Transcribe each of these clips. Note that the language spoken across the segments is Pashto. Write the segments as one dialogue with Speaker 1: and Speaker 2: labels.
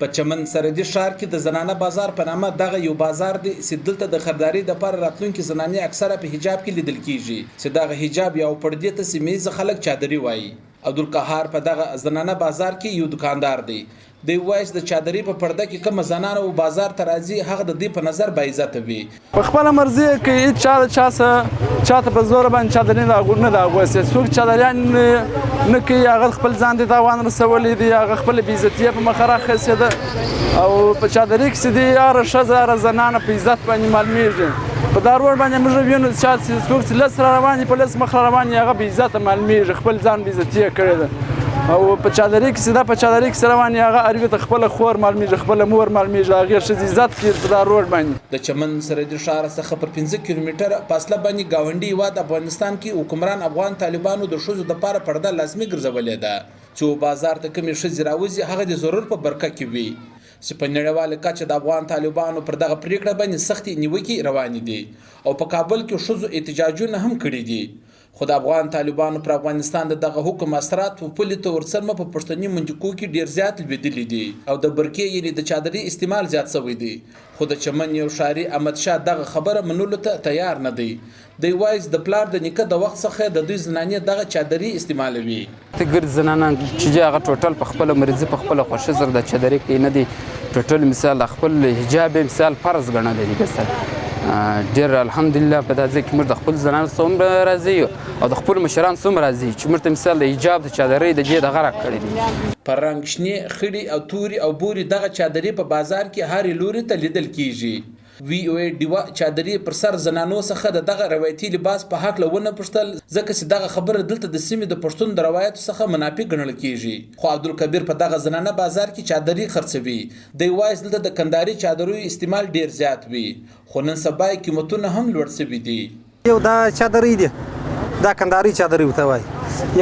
Speaker 1: په چمن سرحدي ښار کې د زنانه بازار په نامه دغه یو بازار دی چې دلته د خریداري دپاره راتلونکي زنانې اکثره په حجاب کې لیدل کیږي چې دغه حجاب یا پردې ته سیمه ییز خلک چادري وایي. عبدالقهار په دغه زنانه بازار کې یو دکاندار دی. دی وایي چې د چادري په پرده کې کومه زنانه و بازار ته راځي هغه د دې په نظر باعزته وي.
Speaker 2: په خپله مرضي که هېڅ چاته په زوره باندې چادري نه ده اغوستې. څوک چادریان نه کوي هغه خپل ځان ته تاوان رسولی دی، هغه خپله بېعزتي یې په مخه راخیستې ده او په چادري کې چې دی هره ښځه هره زنانه په عزت باندې معلومېږي. په دا روډ باندې موږ وینو چې څوک چې لس را روان وي په لس مخ را روان وي هغه بېعزته معلومېږي، خپل ځان بېعزتي یې کړې ده. او په چادري کې چې دا په چادري کې روان وي هغه هر ته خپله خور معلومېږي، خپله مور معلومېږي، هغې ښځې عزت کوي په دا روډ باندې.
Speaker 1: د چمن سرحدي ښار څخه پر 15 کیلومتره فاصله باندې ګاونډي هېواد افغانستان کې حکمران افغان طالبانو د ښځو دپاره پرده لازمي ګرځولې ده چې بازار ته کومې ښځې راوځي هغه د ضرور په برکه کې وي چې په نړیواله کچه د افغان طالبانو پر دغه پریکړه باندې سختې نیوکې روانې دي او په کابل کې ښځو احتجاجونه هم کړي دي. خو د افغان طالبانو پر افغانستان د دغه حکم اثرات په پلي تور سره په پښتني منطقو کې ډیر زیات لوېدلي دي او د برکې یعنې د چادري استعمال زیات شوی دی. خو د چمن یو ښاري احمد شاه دغه خبره منلو ته تیار نه دی. دی وایي د پلار د نیکه د وخت څخه د دوی زنانې دغه چادري استعمالوي.
Speaker 3: ګرد زنانه چې هغه ټوټل په خپله مرضي په خپله خوښي سره د چادري کوي نه دي، ټوټل مثال د خپل حجاب مثال فرض ګڼلی دی. که ډېر الحمدلله په دا ځای کې موږ د خپل زنانو څخه هم راځي او د خپلو مشرانو څخه هم راځي چې موږ ته مثال د حجاب د چادرۍ د دې دغه راکړی دی.
Speaker 1: په رنګ شنې خړې او تورې او بورې دغه چادرې په بازار کې هرې لوري ته لیدل کیږي. وی او ډیوا چادرې پر سر زنانو څخه دغه روایتي لباس په هکله ونه پوښتل ځکه چې دغه خبره دلته د سیمې د پښتون د روایتو څخه منافي ګڼل کیږي. خو عبدالکبیر په دغه زنانه بازار کې چادرې خرڅوي. دی وایي دلته د کندهاري چادرونو استعمال ډیر زیات وي خو نن سبا یې قیمتونه هم لوړ شوي دي.
Speaker 4: یو دا چادرې دي، دا کندهاري چادرې ورته وایي.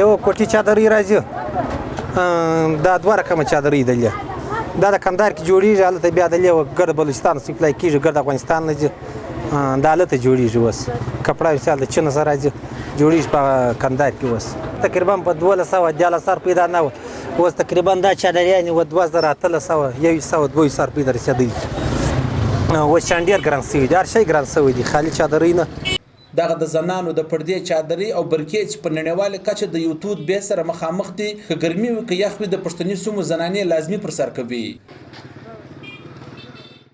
Speaker 4: یو کوټي چادرې راځي، دا دوه رقمه چادرې دي. دا د کندهار کې جوړیږي، هلته بیا د ګرد بلوچستان سپلای کېږي، ګرد افغانستان نه ځي، دا هلته جوړیږي. اوس کپړه مثال د چین څخه راځي جوړیږي په کندهار کې. اوس تقریبا په 1214 پیدا نه وه، اوس تقریبا دا چادریانې و 2800 100 پیدا رسېدلي. اوس شیان ډېر ګران شوي دي، هر شی ګران شوی دي، خالي چادرۍ نه.
Speaker 1: دغه د زنانو د پردې چادري او برکې چې په نړیواله کچه د یو تود بې سره مخامخ دي، که ګرمي وي که یخ وي د پښتني سیمو زنانې لازمي پر سر کوي.